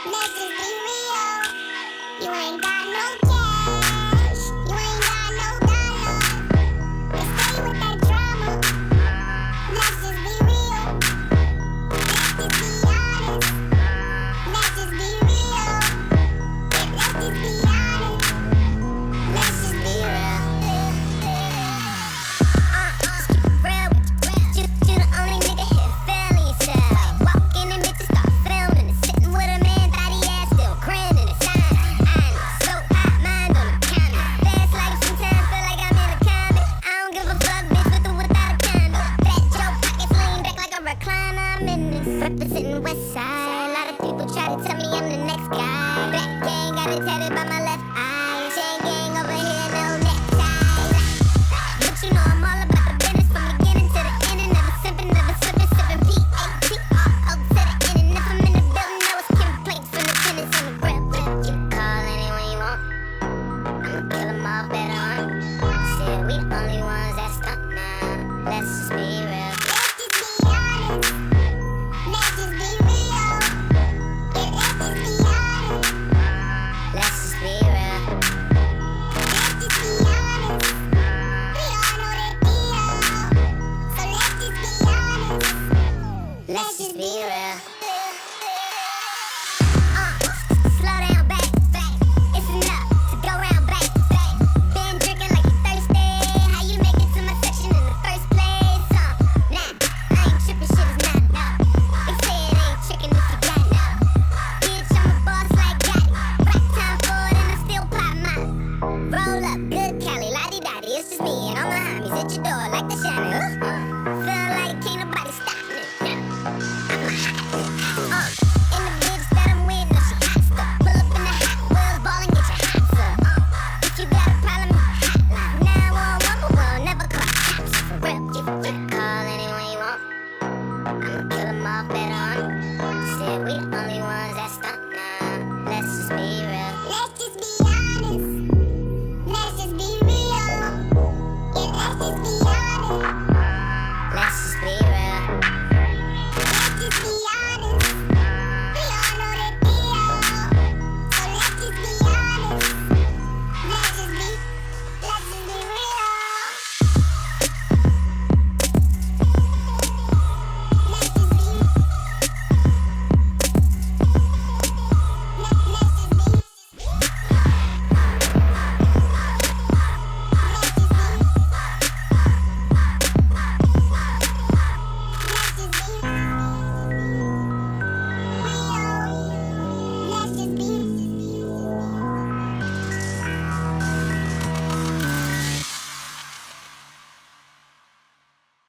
Let's just be real. You ain't got no cash. You ain't got no dollars. But stay with that drama. Let's just be real. Let's just be honest. Let's just be real. Let's just be honest. Let's just be real. Real, you the only nigga here feeling yourself. Walk in and bitches start filming and sitting with a man, thotty ass still grinning and shining. Honest, so hot, mind on the counter. Fast like sometimes feel like I'm in a comic. I don't give a fuck, bitch, with or without a condom. Fat Joe pockets lean back like a recliner. I'm in this representing West Side. A lot of people try to tell me I'm the next guy. Black gang got it tatted by my left eye. Chain gang over here, no necktie. But you know I'm all about the business from beginning to the end. And never simping, never slipping, sipping P-A-T-R-O to the end. And if I'm in the building, know it's complaints from the tenants on the grill. You can call anyone you want. I'ma kill them all better on. Shit, we the only ones that stunt now. Let's just be real. Let's just be honest. Let's just be real. Yeah, let's just be honest. Let's just be real. Let's just be honest. We all know the deal. So let's just be honest. Let's just be real. Slow down, back. It's enough to go round back. Been drinking like you thirsty. How you make it to my section in the first place? Nah, I ain't tripping, shit is not enough. They say it ain't tricking if you got enough. Bitch, I'm a boss like Gotti. Rock time forward and I still pop mine. Roll up, good Cali, lottie-dotty. It's just me and all my homies at your door like the shadow. Feel like can't nobody stop me. And the bitch that I'm with, no, she hot stuff. Pull up in the Hot Wheels, ball and get your hot up. If you got a problem, hotline 911, but we'll never call cops. For real, you can call anyone you want. I'ma kill them all better on. Shit, we the only